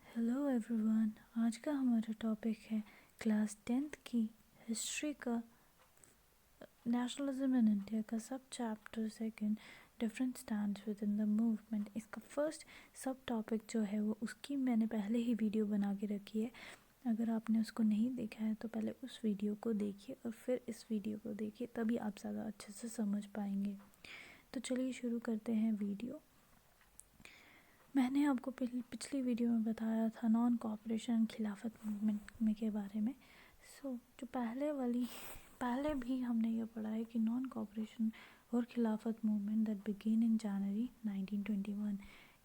Hello everyone. आज का हमारा टॉपिक है क्लास 10th की हिस्ट्री का नेशनलिज्म इन इंडिया का सब chapter second different stands with in the movement. इसका फर्स्ट सब टॉपिक जो है वो उसकी मैंने पहले ही वीडियो बना के रखी है। अगर आपने उसको नहीं देखा है तो पहले उस वीडियो को देखिए और फिर इस वीडियो को देखिए, तभी आप ज़्यादा अच्छे से समझ पाएंगे। तो चलिए शुरू करते हैं वीडियो। मैंने आपको पिछली वीडियो में बताया था नॉन कॉपरेशन खिलाफत मूवमेंट में के बारे में। जो पहले भी हमने ये पढ़ा है कि नॉन कॉपरेशन और खिलाफत मूवमेंट दैट बिगिन इन जनवरी 1921,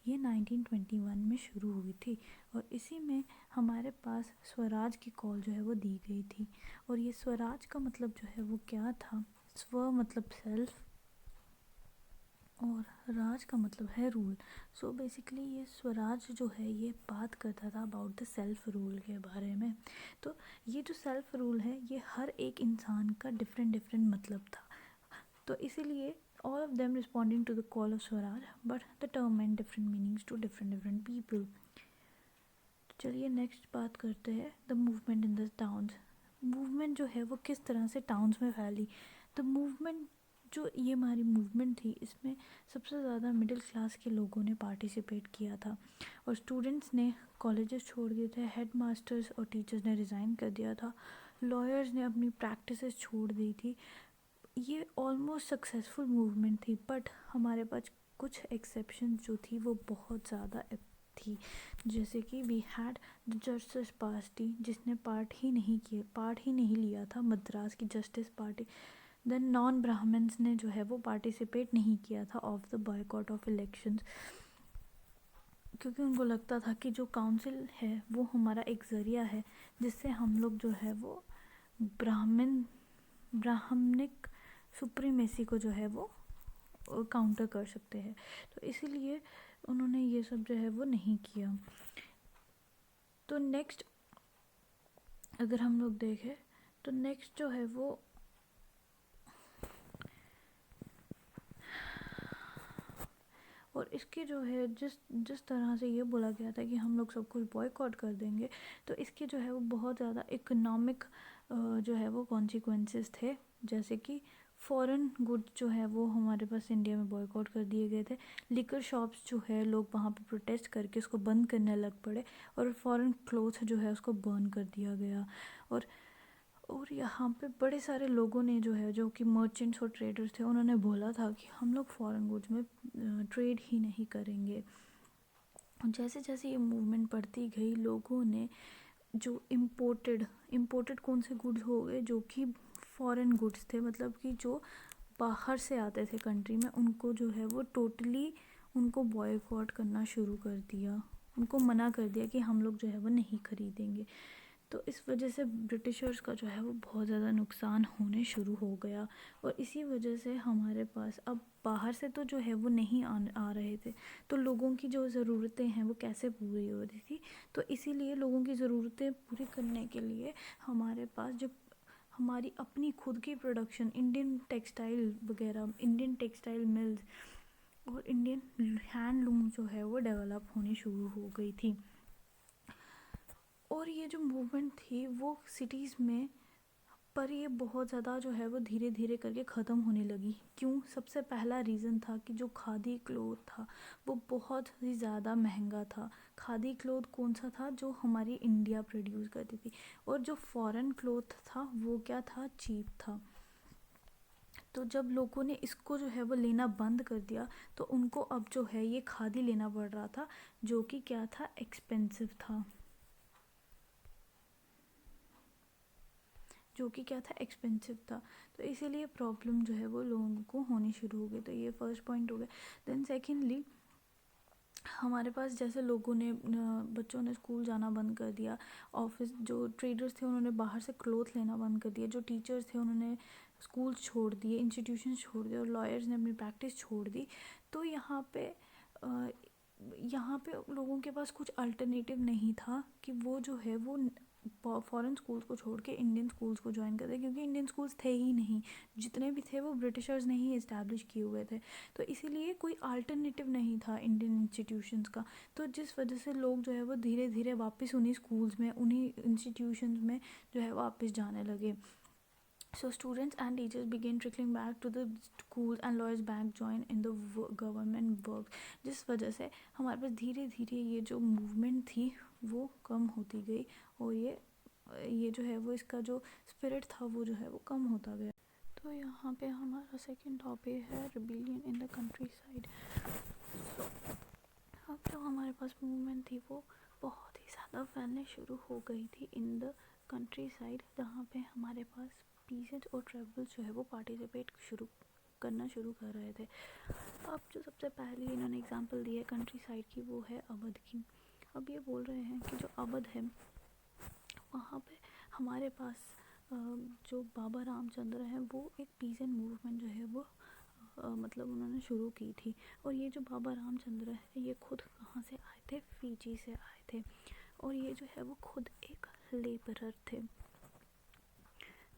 ये 1921 में शुरू हुई थी और इसी में हमारे पास स्वराज की कॉल जो है वो दी गई थी। और ये स्वराज का मतलब जो है वो क्या था? स्व मतलब सेल्फ और राज का मतलब है रूल। सो बेसिकली ये स्वराज जो है ये बात करता था अबाउट द सेल्फ रूल के बारे में। तो ये जो सेल्फ रूल है ये हर एक इंसान का डिफरेंट मतलब था। तो इसीलिए all of them responding to the call of Swaraj, but the term and different meanings to different people. तो चलिए नेक्स्ट बात करते हैं the movement in the towns. Movement जो है वो किस तरह से टाउन्स में फैली। द मूवमेंट जो ये हमारी मूवमेंट थी इसमें सबसे ज़्यादा मिडिल क्लास के लोगों ने पार्टिसिपेट किया था और स्टूडेंट्स ने कॉलेजेस छोड़ दिए थे, हेड मास्टर्स और टीचर्स ने रिज़ाइन कर दिया था, लॉयर्स ने अपनी प्रैक्टिसेस छोड़ दी थी। ये ऑलमोस्ट सक्सेसफुल मूवमेंट थी, बट हमारे पास कुछ एक्सेप्शन जो थी वो बहुत ज़्यादा थी। जैसे कि we had the justice party जिसने पार्ट ही नहीं लिया था, मद्रास की justice party. Then non Brahmins ने जो है वो पार्टिसिपेट नहीं किया था of the boycott of elections, क्योंकि उनको लगता था कि जो काउंसिल है वो हमारा एक ज़रिया है जिससे हम लोग जो है वो ब्राह्मणिक सुप्रीमेसी को जो है वो काउंटर कर सकते हैं। तो इसीलिए उन्होंने ये सब जो है वो नहीं किया। तो नेक्स्ट अगर हम लोग देखें तो नेक्स्ट जो है वो और इसके जो है जिस तरह से ये बोला गया था कि हम लोग सब कुछ बॉयकॉट कर देंगे, तो इसके जो है वो बहुत ज़्यादा इकोनॉमिक जो है वो कॉन्सिक्वेंसेस थे। जैसे कि फॉरेन गुड्स जो है वो हमारे पास इंडिया में बॉयकॉट कर दिए गए थे। लिकर शॉप्स जो है लोग वहाँ पे प्रोटेस्ट करके उसको बंद करने लग पड़े और फॉरेन क्लोथ जो है उसको बर्न कर दिया गया। और यहाँ पे बड़े सारे लोगों ने जो है जो कि मर्चेंट्स और ट्रेडर्स थे उन्होंने बोला था कि हम लोग फॉरेन गुड्स में ट्रेड ही नहीं करेंगे। जैसे जैसे ये मूवमेंट बढ़ती गई लोगों ने जो इम्पोर्टेड कौन से गुड्स हो गए जो कि फॉरेन गुड्स थे, मतलब कि जो बाहर से आते थे कंट्री में, उनको जो है वो टोटली उनको बॉयकॉट करना शुरू कर दिया। उनको मना कर दिया कि हम लोग जो है वो नहीं खरीदेंगे। तो इस वजह से ब्रिटिशर्स का जो है वो बहुत ज़्यादा नुकसान होने शुरू हो गया और इसी वजह से हमारे पास अब बाहर से तो जो है वो नहीं आ रहे थे, तो लोगों की जो ज़रूरतें हैं वो कैसे पूरी हो रही थी। तो इसीलिए लोगों की ज़रूरतें पूरी करने के लिए हमारे पास जो हमारी अपनी खुद की प्रोडक्शन, इंडियन टेक्सटाइल वगैरह, इंडियन टेक्सटाइल मिल्स और इंडियन हैंडलूम जो है वो डेवलप होनी शुरू हो गई थी। और ये जो मूवमेंट थी वो सिटीज़ में, पर ये बहुत ज़्यादा जो है वो धीरे धीरे करके ख़त्म होने लगी। क्यों? सबसे पहला रीज़न था कि जो खादी क्लोथ था वो बहुत ही ज़्यादा महंगा था। खादी क्लोथ कौन सा था? जो हमारी इंडिया प्रोड्यूस करती थी, और जो फॉरेन क्लोथ था वो क्या था? चीप था। तो जब लोगों ने इसको जो है वो लेना बंद कर दिया तो उनको अब जो है ये खादी लेना पड़ रहा था, जो कि क्या था? एक्सपेंसिव था। जो कि क्या था? एक्सपेंसिव था। तो इसीलिए प्रॉब्लम जो है वो लोगों को होनी शुरू हो गई। तो ये फर्स्ट पॉइंट हो गया। देन सेकेंडली हमारे पास जैसे लोगों ने बच्चों ने स्कूल जाना बंद कर दिया, ऑफिस जो ट्रेडर्स थे उन्होंने बाहर से क्लोथ लेना बंद कर दिया, जो टीचर्स थे उन्होंने स्कूल छोड़ दिए, इंस्टीट्यूशन छोड़ दिए और लॉयर्स ने अपनी प्रैक्टिस छोड़ दी। तो यहाँ पे लोगों के पास कुछ अल्टरनेटिव नहीं था कि वो जो है वो फॉरेन स्कूल्स को छोड़ के इंडियन स्कूल्स को ज्वाइन करते, क्योंकि इंडियन स्कूल्स थे ही नहीं, जितने भी थे वो ब्रिटिशर्स ने ही इस्टेब्लिश किए हुए थे। तो इसीलिए कोई अल्टरनेटिव नहीं था इंडियन इंस्टीट्यूशंस का। तो जिस वजह से लोग जो है वो धीरे धीरे वापस उन्हीं स्कूल्स में, उन्हीं इंस्टीट्यूशंस में जो है वापस जाने लगे। So students and teachers began trickling back to the school and lawyers bank join in the government work, जिस वजह से हमारे पास धीरे धीरे ये जो मूवमेंट थी वो कम होती गई, और ये जो है वो इसका जो स्पिरिट था वो जो है वो कम होता गया। तो यहाँ पे हमारा सेकंड टॉपिक है rebellion in the country side. अब जो हमारे पास मूवमेंट थी वो बहुत ही ज़्यादा फैलने शुरू हो गई थी इन द कंट्री साइड, जहाँ पे हमारे पास पीसेंट्स और ट्राइबल्स जो है वो पार्टिसिपेट करना शुरू कर रहे थे। अब जो सबसे पहले इन्होंने एग्जांपल दी है कंट्री साइड की, वो है अवध की। अब ये बोल रहे हैं कि जो अवध है वहाँ पे हमारे पास जो बाबा रामचंद्र हैं वो एक पीसेंट मूवमेंट जो है वो मतलब उन्होंने शुरू की थी। और ये जो बाबा रामचंद्र है ये खुद कहाँ से आए थे, फिजी से आए थे, और ये जो है वो खुद एक लेबरर थे।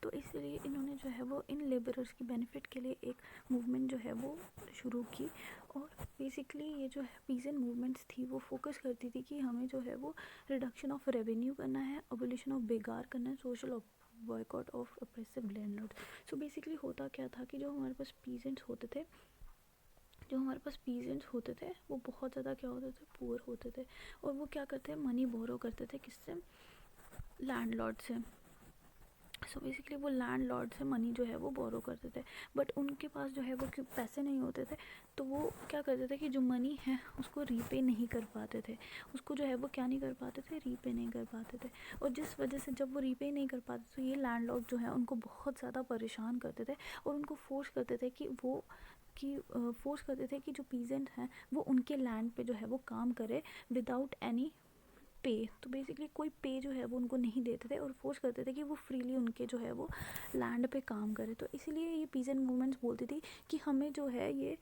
तो इसलिए इन्होंने जो है वो इन लेबरर्स की बेनिफिट के लिए एक मूवमेंट जो है वो शुरू की। और बेसिकली ये जो है पीसेंट मूवमेंट्स थी वो फोकस करती थी कि हमें जो है वो रिडक्शन ऑफ रेवेन्यू करना है, अबोलिशन ऑफ बेगार करना है, social boycott of oppressive landlord. So basically होता क्या था कि जो हमारे पास पीसेंट्स होते थे वो बहुत ज़्यादा क्या होते थे, पुअर होते थे, और वो क्या करते हैं, मनी बोरो करते थे, किससे, लैंडलॉर्ड से। सो बेसिकली वो लैंडलॉर्ड से मनी जो है वो बोरो करते थे, बट उनके पास जो है वो क्यों पैसे नहीं होते थे, तो वो क्या करते थे कि जो मनी है उसको रीपे नहीं कर पाते थे, उसको जो है वो क्या नहीं कर पाते थे, रीपे नहीं कर पाते थे। और जिस वजह से जब वो रीपे नहीं कर पाते तो ये लैंडलॉर्ड जो है उनको बहुत ज़्यादा परेशान करते थे, और उनको फोर्स करते थे कि जो पीजेंट हैं वो उनके लैंड पे जो है वो काम करे विदाउट एनी पे। तो बेसिकली कोई पे जो है वो उनको नहीं देते थे, और फोर्स करते थे कि वो फ्रीली उनके जो है वो लैंड पे काम करे। तो इसीलिए ये पीजेंट मूवमेंट्स बोलती थी कि हमें जो है ये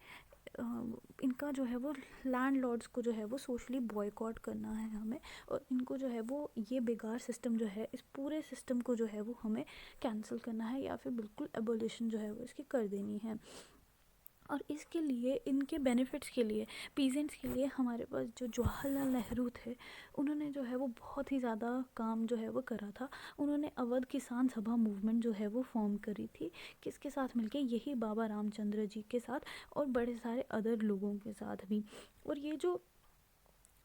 इनका जो है वो लैंडलॉर्ड्स को जो है वो सोशली बॉयकॉट करना है हमें, और इनको जो है वो ये बेकार सिस्टम जो है, इस पूरे सिस्टम को जो है वो हमें कैंसिल करना है, या फिर बिल्कुल एबोलिशन जो है वो इसकी कर देनी है। और इसके लिए, इनके बेनिफिट्स के लिए, पीजेंट्स के लिए हमारे पास जो जवाहरलाल नेहरू थे उन्होंने जो है वो बहुत ही ज़्यादा काम जो है वो करा था। उन्होंने अवध किसान सभा मूवमेंट जो है वो फॉर्म करी थी, किसके साथ मिलके, यही बाबा रामचंद्र जी के साथ और बड़े सारे अदर लोगों के साथ भी। और ये जो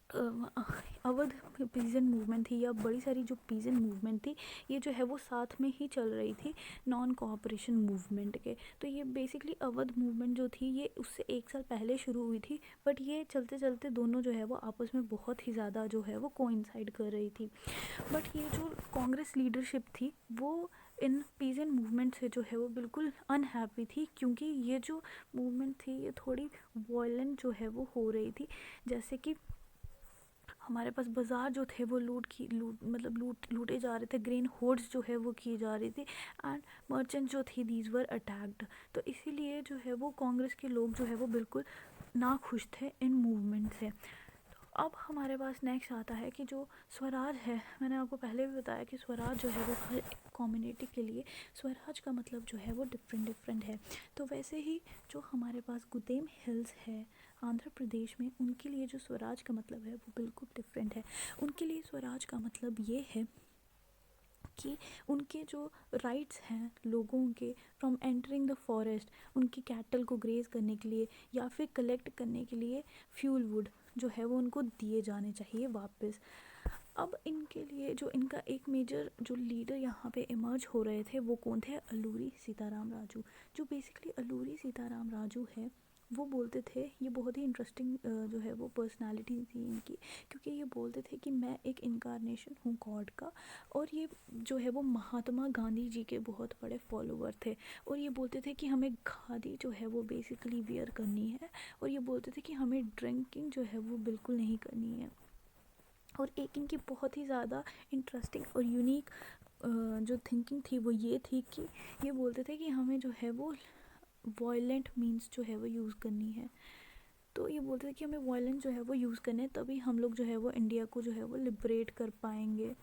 अवध पीजेंट मूवमेंट थी, या बड़ी सारी जो पीजेंट मूवमेंट थी, ये जो है वो साथ में ही चल रही थी नॉन कोऑपरेशन मूवमेंट के। तो ये बेसिकली अवध मूवमेंट जो थी ये उससे 1 साल पहले शुरू हुई थी, बट ये चलते चलते दोनों जो है वो आपस में बहुत ही ज़्यादा जो है वो कोइंसाइड कर रही थी। बट ये जो कांग्रेस लीडरशिप थी वो इन पीजेंट मूवमेंट से जो है वो बिल्कुल अनहैप्पी थी, क्योंकि ये जो मूवमेंट थी ये थोड़ी वायलेंट जो है वो हो रही थी। जैसे कि हमारे पास बाज़ार जो थे वो लूटे जा रहे थे, ग्रेन होर्ड्स जो है वो की जा रही थी, एंड मर्चेंट जो थी दीज वर अटैक्ड। तो इसीलिए जो है वो कांग्रेस के लोग जो है वो बिल्कुल ना खुश थे इन मूवमेंट से। तो अब हमारे पास नेक्स्ट आता है कि जो स्वराज है, मैंने आपको पहले भी बताया कि स्वराज जो है वो हर कम्युनिटी के लिए स्वराज का मतलब जो है वो डिफरेंट है। तो वैसे ही जो हमारे पास गुदेम हिल्स है आंध्र प्रदेश में, उनके लिए जो स्वराज का मतलब है वो बिल्कुल डिफरेंट है। उनके लिए स्वराज का मतलब ये है कि उनके जो राइट्स हैं लोगों के फ्रॉम एंटरिंग द फॉरेस्ट, उनकी कैटल को ग्रेज करने के लिए या फिर कलेक्ट करने के लिए फ्यूल वुड जो है वो उनको दिए जाने चाहिए वापस। अब इनके लिए जो इनका एक मेजर जो लीडर यहाँ पे इमर्ज हो रहे थे वो कौन थे, अल्लूरी सीताराम राजू। जो बेसिकली अल्लूरी सीताराम राजू है वो बोलते थे, ये बहुत ही इंटरेस्टिंग जो है वो पर्सनालिटी थी इनकी, क्योंकि ये बोलते थे कि मैं एक इनकारनेशन हूँ गॉड का। और ये जो है वो महात्मा गांधी जी के बहुत बड़े फॉलोवर थे, और ये बोलते थे कि हमें खादी जो है वो बेसिकली वियर करनी है, और ये बोलते थे कि हमें ड्रिंकिंग जो है वो बिल्कुल नहीं करनी है। और एक इनकी बहुत ही ज़्यादा इंटरेस्टिंग और यूनिक जो थिंकिंग थी वो ये थी कि ये बोलते थे कि हमें जो है वो वॉयलेंट मीन्स जो है वो यूज़ करनी है। तो ये बोलते थे कि हमें वॉयलेंस जो है वो यूज़ करने, तभी हम लोग जो है वो इंडिया को जो है वो लिबरेट कर पाएंगे।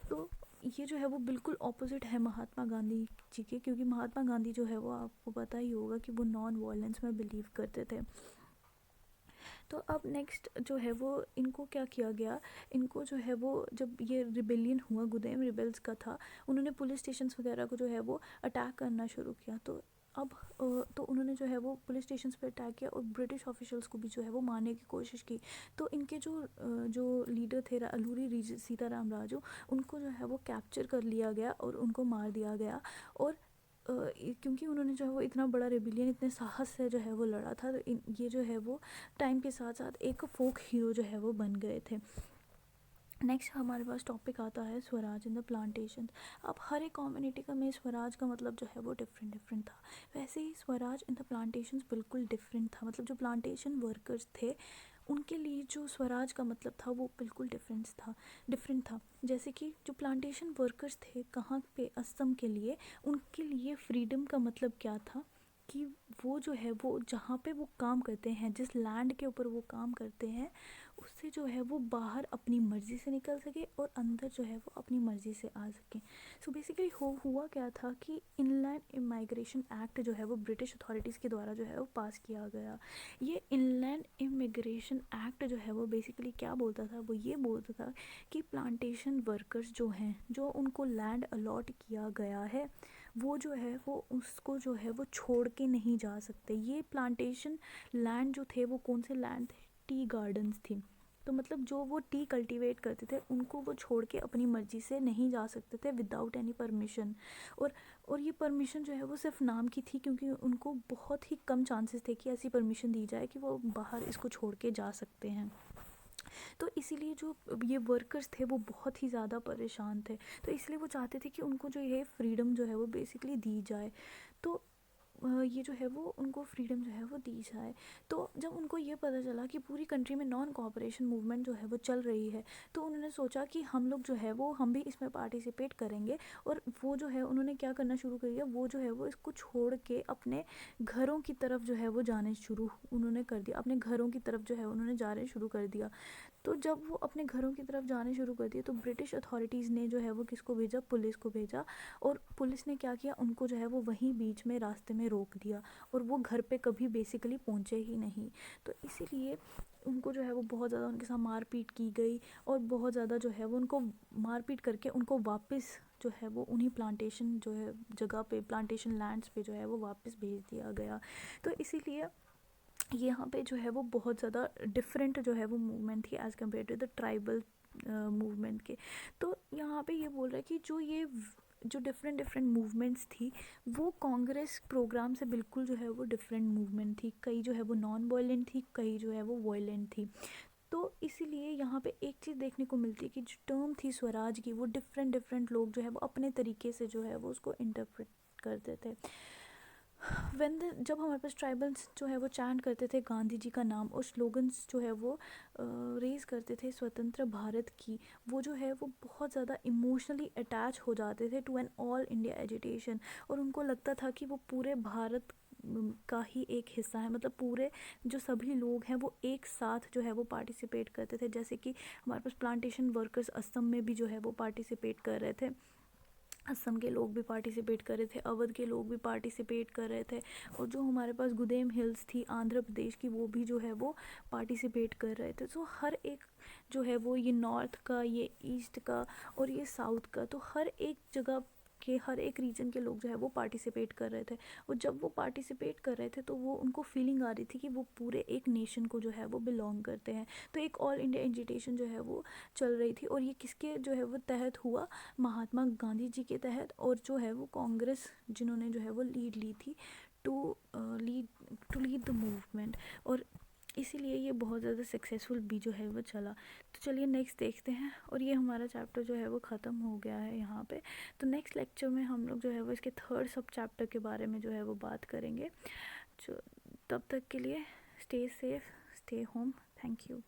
तो ये जो है वो बिल्कुल ऑपोजिट है महात्मा गांधी जी के, क्योंकि महात्मा गांधी जो है वो आपको पता ही होगा कि वो नॉन वायलेंस में बिलीव करते थे। तो अब नेक्स्ट जो है वो इनको क्या किया गया, इनको जो है वो जब ये रिबेलियन हुआ, गुदेम रिबेल्स का था, उन्होंने पुलिस स्टेशंस वगैरह को जो है वो अटैक करना शुरू किया। तो अब तो उन्होंने जो है वो पुलिस स्टेशंस पे अटैक किया और ब्रिटिश ऑफिशियल्स को भी जो है वो मारने की कोशिश की। तो इनके जो लीडर थे अल्लूरी सीताराम राजू, उनको जो है वो कैप्चर कर लिया गया और उनको मार दिया गया। और क्योंकि उन्होंने जो है वो इतना बड़ा रेबिलियन इतने साहस से जो है वो लड़ा था, तो ये जो है वो टाइम के साथ साथ एक फोक हीरो जो है वो बन गए थे। नेक्स्ट हमारे पास टॉपिक आता है स्वराज इन द प्लांटेशन। अब हर एक कम्युनिटी का में स्वराज का मतलब जो है वो डिफरेंट था। वैसे ही स्वराज इन द प्लांटेशन बिल्कुल डिफरेंट था। मतलब जो प्लांटेशन वर्कर्स थे उनके लिए जो स्वराज का मतलब था वो बिल्कुल डिफरेंट था। जैसे कि जो प्लांटेशन वर्कर्स थे कहाँ पे, असम के लिए, उनके लिए फ्रीडम का मतलब क्या था कि वो जो है वो जहाँ पे वो काम करते हैं, जिस लैंड के ऊपर वो काम करते हैं, उससे जो है वो बाहर अपनी मर्ज़ी से निकल सके और अंदर जो है वो अपनी मर्ज़ी से आ सके। सो बेसिकली हुआ क्या था कि इनलैंड इमिग्रेशन एक्ट जो है वो ब्रिटिश अथॉरिटीज़ के द्वारा जो है वो पास किया गया। ये इनलैंड इमिग्रेशन एक्ट जो है वो बेसिकली क्या बोलता था, वो ये बोलता था कि प्लांटेशन वर्कर्स जो हैं, जो उनको लैंड अलॉट किया गया है, वो जो है वो उसको जो है वो छोड़ के नहीं जा सकते। ये प्लांटेशन लैंड जो थे वो कौन से लैंड थे, टी गार्डन्स थी। तो मतलब जो वो टी कल्टीवेट करते थे उनको वो छोड़ के अपनी मर्ज़ी से नहीं जा सकते थे विदाउट एनी परमिशन। और ये परमिशन जो है वो सिर्फ नाम की थी, क्योंकि उनको बहुत ही कम चांसेस थे कि ऐसी परमिशन दी जाए कि वो बाहर इसको छोड़ के जा सकते हैं। तो इसीलिए जो ये वर्कर्स थे वो बहुत ही ज़्यादा परेशान थे। तो इसलिए वो चाहते थे कि उनको जो ये फ्रीडम जो है वो बेसिकली दी जाए। तो ये जो है वो उनको फ्रीडम जो है वो दी जाए। तो जब उनको ये पता चला कि पूरी कंट्री में नॉन कोऑपरेशन मूवमेंट जो है वो चल रही है, तो उन्होंने सोचा कि हम लोग जो है वो हम भी इसमें पार्टिसिपेट करेंगे। और वो जो है उन्होंने क्या करना शुरू कर दिया, वो जो है वो इसको छोड़ के अपने घरों की तरफ जो है वो जाने शुरू उन्होंने कर दिया, अपने घरों की तरफ जो है उन्होंने जाने शुरू कर दिया। तो जब वो अपने घरों की तरफ जाने शुरू कर दिए तो ब्रिटिश अथॉरिटीज़ ने जो है वो किसको भेजा, पुलिस को भेजा। और पुलिस ने क्या किया, उनको जो है वो वहीं बीच में रास्ते में रोक दिया और वो घर पे कभी बेसिकली पहुँचे ही नहीं। तो इसीलिए उनको जो है वो बहुत ज़्यादा उनके साथ मारपीट की गई और बहुत ज़्यादा जो है वो उनको मारपीट करके उनको वापस जो है वो उन्हीं प्लांटेशन जो है जगह पे, प्लांटेशन लैंड्स पे जो है वो वापस भेज दिया गया। तो इसीलिए यहाँ पे जो है वो बहुत ज़्यादा डिफरेंट जो है वो मूवमेंट थी as compare to the tribal movement के। तो यहाँ पे ये बोल रहा है कि जो डिफरेंट मूवमेंट्स थी वो कांग्रेस प्रोग्राम से बिल्कुल जो है वो डिफरेंट मूवमेंट थी। कई जो है वो नॉन वायलेंट थी, कई जो है वो वायलेंट थी। तो इसीलिए यहाँ पे एक चीज़ देखने को मिलती है कि जो टर्म थी स्वराज की, वो डिफरेंट लोग जो है वो अपने तरीके से जो है वो उसको इंटरप्रेट करते थे। जब हमारे पास ट्राइबल्स जो है वो चैंट करते थे गांधी जी का नाम और स्लोगन्स जो है वो रेज़ करते थे स्वतंत्र भारत की, वो जो है वो बहुत ज़्यादा इमोशनली अटैच हो जाते थे to an all India agitation. और उनको लगता था कि वो पूरे भारत का ही एक हिस्सा है, मतलब पूरे जो सभी लोग हैं वो एक साथ जो है वो पार्टिसिपेट करते थे। जैसे कि हमारे पास प्लांटेशन वर्कर्स असम में भी जो है वो पार्टिसिपेट कर रहे थे, असम के लोग भी पार्टिसिपेट कर रहे थे, अवध के लोग भी पार्टिसिपेट कर रहे थे, और जो हमारे पास गुदेम हिल्स थी आंध्र प्रदेश की, वो भी जो है वो पार्टिसिपेट कर रहे थे। तो हर एक जो है वो, ये नॉर्थ का, ये ईस्ट का और ये साउथ का, तो हर एक जगह के हर एक रीजन के लोग जो है वो पार्टिसिपेट कर रहे थे। और जब वो पार्टिसिपेट कर रहे थे तो वो उनको फीलिंग आ रही थी कि वो पूरे एक नेशन को जो है वो बिलोंग करते हैं। तो एक ऑल इंडिया एजिटेशन जो है वो चल रही थी, और ये किसके जो है वो तहत हुआ, महात्मा गांधी जी के तहत। और जो है वो कांग्रेस जिन्होंने जो है वो लीड ली थी टू लीड द मूवमेंट, और इसीलिए ये बहुत ज़्यादा सक्सेसफुल भी जो है वो चला। तो चलिए नेक्स्ट देखते हैं, और ये हमारा चैप्टर जो है वो ख़त्म हो गया है यहाँ पे। तो नेक्स्ट लेक्चर में हम लोग जो है वो इसके थर्ड सब चैप्टर के बारे में जो है वो बात करेंगे। जो तब तक के लिए stay safe, stay home, thank you.